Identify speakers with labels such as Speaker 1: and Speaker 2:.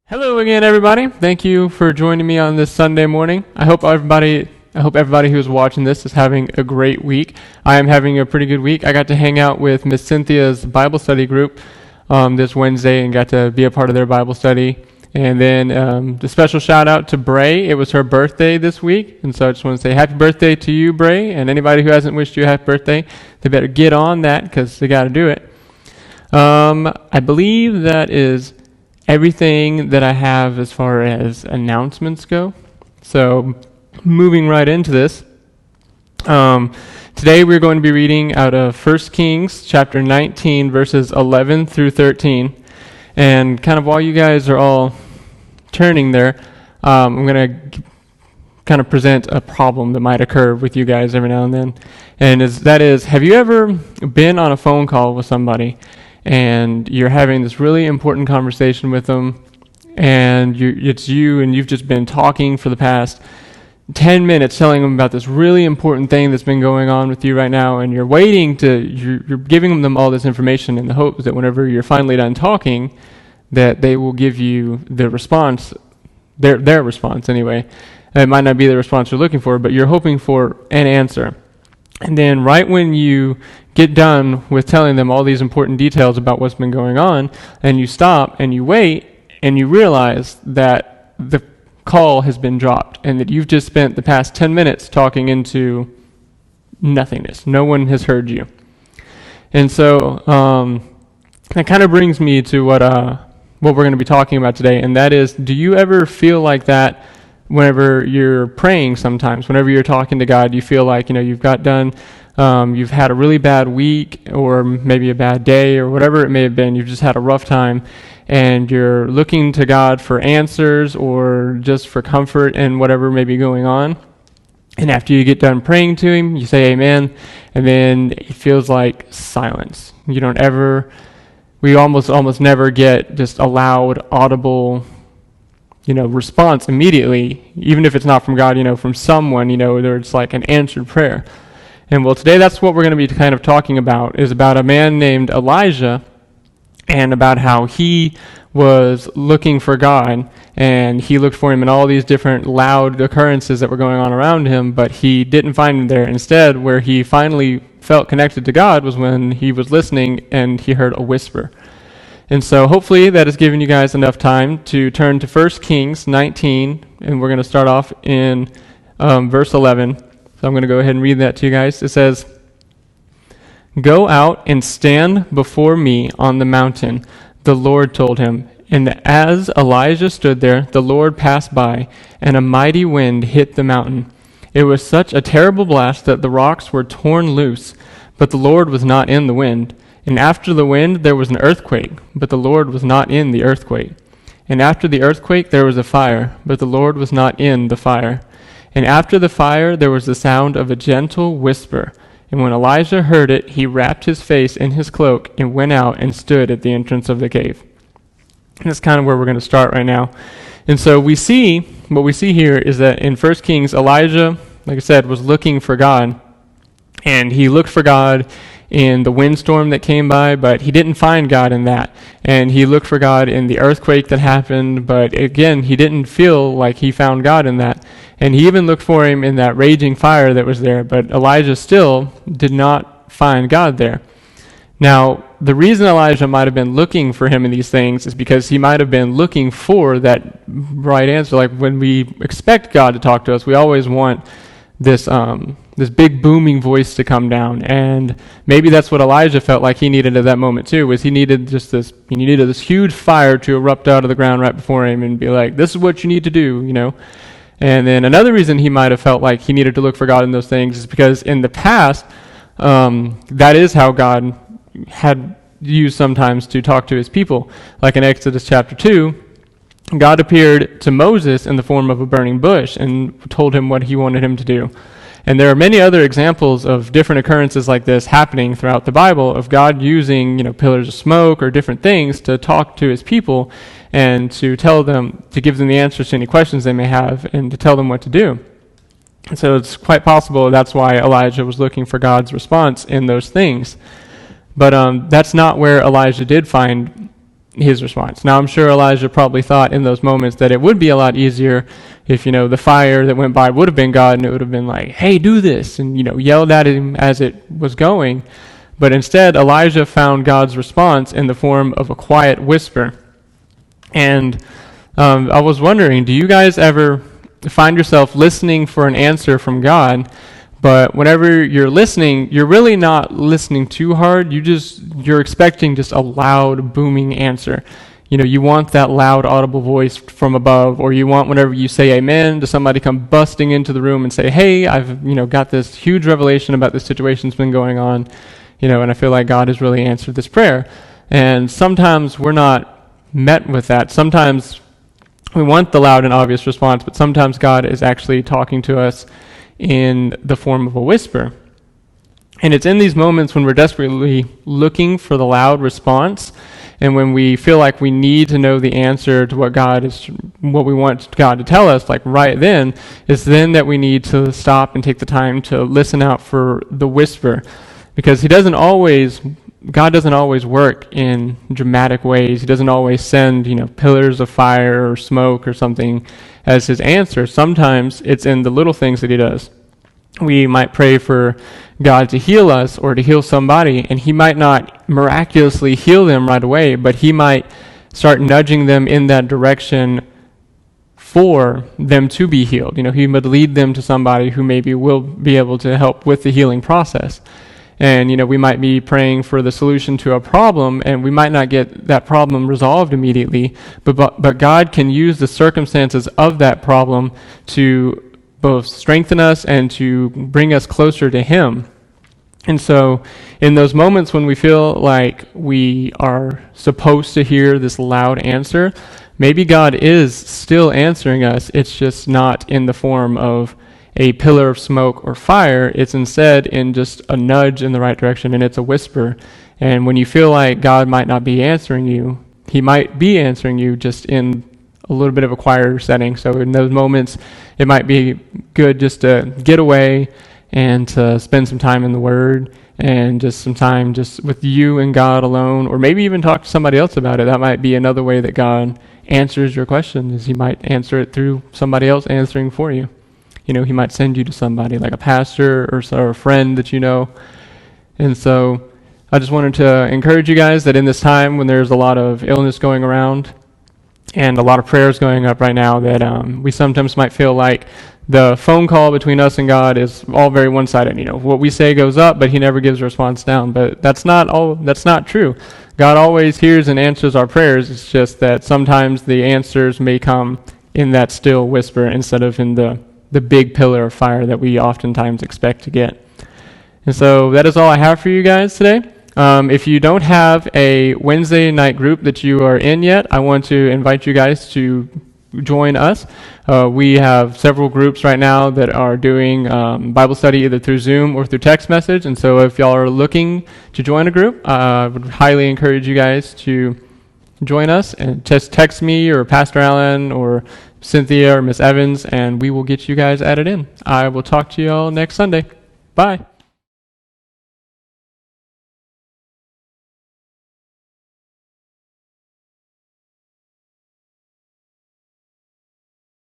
Speaker 1: Hello again, everybody. Thank you for joining me on this Sunday morning. I hope everybody who is watching this is having a great week. I am having a pretty good week. I got to hang out with Miss Cynthia's Bible study group this Wednesday and got to be a part of their Bible study. And then the special shout out to Bray. It was her birthday this week, and so I just want to say happy birthday to you, Bray. And anybody who hasn't wished you a happy birthday, they better get on that because they got to do it. I believe that is everything that I have as far as announcements go. So moving right into this, today we're going to be reading out of 1 Kings chapter 19 verses 11 through 13. And kind of while you guys are all turning there, I'm going to kind of present a problem that might occur with you guys every now and then. And that is, have you ever been on a phone call with somebody and you're having this really important conversation with them, and it's you, and you've just been talking for the past 10 minutes telling them about this really important thing that's been going on with you right now, and you're giving them all this information in the hopes that whenever you're finally done talking, that they will give you the response, their response anyway. It might not be the response you're looking for, but you're hoping for an answer. And then right when you get done with telling them all these important details about what's been going on, and you stop and you wait, and you realize that the call has been dropped, and that you've just spent the past 10 minutes talking into nothingness. No one has heard you. And so that kind of brings me to what we're going to be talking about today, and that is, do you ever feel like that whenever you're praying sometimes? Whenever you're talking to God, you feel like, you've got done, you've had a really bad week, or maybe a bad day, or whatever it may have been. You've just had a rough time, and you're looking to God for answers or just for comfort in whatever may be going on. And after you get done praying to Him, you say amen, and then it feels like silence. We almost never get just a loud, audible response immediately, even if it's not from God, from someone, where it's like an answered prayer. And well, today that's what we're going to be kind of talking about, is about a man named Elijah, and about how he was looking for God, and he looked for Him in all these different loud occurrences that were going on around him, but he didn't find Him there. Instead, where he finally felt connected to God was when he was listening and he heard a whisper. And so hopefully that has given you guys enough time to turn to 1 Kings 19, and we're going to start off in verse 11. So I'm going to go ahead and read that to you guys. It says, "Go out and stand before me on the mountain," the Lord told him. And as Elijah stood there, the Lord passed by, and a mighty wind hit the mountain. It was such a terrible blast that the rocks were torn loose, but the Lord was not in the wind. And after the wind there was an earthquake, but the Lord was not in the earthquake. And after the earthquake there was a fire, but the Lord was not in the fire. And after the fire there was the sound of a gentle whisper. And when Elijah heard it, he wrapped his face in his cloak and went out and stood at the entrance of the cave. And that's kind of where we're going to start right now. And so what we see here is that in 1 Kings, Elijah, like I said, was looking for God. And he looked for God in the windstorm that came by, but he didn't find God in that. And he looked for God in the earthquake that happened, but again, he didn't feel like he found God in that. And he even looked for Him in that raging fire that was there, but Elijah still did not find God there. Now, the reason Elijah might have been looking for Him in these things is because he might have been looking for that right answer. Like when we expect God to talk to us, we always want this big booming voice to come down, and maybe that's what Elijah felt like he needed at that moment too. Was he needed this huge fire to erupt out of the ground right before him and be like, "This is what you need to do," And then another reason he might have felt like he needed to look for God in those things is because in the past, that is how God had used sometimes to talk to His people. Like in Exodus chapter 2, God appeared to Moses in the form of a burning bush and told him what He wanted him to do. And there are many other examples of different occurrences like this happening throughout the Bible, of God using, pillars of smoke or different things to talk to His people and to give them the answers to any questions they may have and to tell them what to do. And so it's quite possible that's why Elijah was looking for God's response in those things. But that's not where Elijah did find his response. Now, I'm sure Elijah probably thought in those moments that it would be a lot easier if, the fire that went by would have been God, and it would have been like, hey, do this, and, yelled at him as it was going. But instead, Elijah found God's response in the form of a quiet whisper. And I was wondering, do you guys ever find yourself listening for an answer from God, but whenever you're listening, you're really not listening too hard. You're expecting just a loud, booming answer. You want that loud, audible voice from above, or you want whenever you say amen to somebody come busting into the room and say, hey, I've, got this huge revelation about this situation that's been going on, and I feel like God has really answered this prayer. And sometimes we're not met with that. Sometimes we want the loud and obvious response, but sometimes God is actually talking to us in the form of a whisper. And it's in these moments when we're desperately looking for the loud response, and when we feel like we need to know the answer to what we want God to tell us, like right then, it's then that we need to stop and take the time to listen out for the whisper. Because God doesn't always work in dramatic ways. He doesn't always send, pillars of fire or smoke or something as his answer. Sometimes it's in the little things that he does. We might pray for God to heal us or to heal somebody, and he might not miraculously heal them right away, but he might start nudging them in that direction for them to be healed. He would lead them to somebody who maybe will be able to help with the healing process. And, we might be praying for the solution to a problem, and we might not get that problem resolved immediately, but God can use the circumstances of that problem to both strengthen us and to bring us closer to him. And so in those moments when we feel like we are supposed to hear this loud answer, maybe God is still answering us. It's just not in the form of a pillar of smoke or fire. It's instead in just a nudge in the right direction, and it's a whisper. And when you feel like God might not be answering you, he might be answering you just in a little bit of a quieter setting. So in those moments, it might be good just to get away and to spend some time in the Word and just some time just with you and God alone, or maybe even talk to somebody else about it. That might be another way that God answers your question, is he might answer it through somebody else answering for you. He might send you to somebody like a pastor or a friend that you know. And so I just wanted to encourage you guys that in this time when there's a lot of illness going around and a lot of prayers going up right now, that we sometimes might feel like the phone call between us and God is all very one-sided. What we say goes up, but he never gives a response down. But that's not true. God always hears and answers our prayers. It's just that sometimes the answers may come in that still whisper instead of in the big pillar of fire that we oftentimes expect to get. And so that is all I have for you guys today. If you don't have a Wednesday night group that you are in yet, I want to invite you guys to join us. We have several groups right now that are doing Bible study either through Zoom or through text message. And so if y'all are looking to join a group, I would highly encourage you guys to join us and just text me or Pastor Allen or Cynthia or Miss Evans, and we will get you guys added in. I will talk to you all next Sunday. Bye.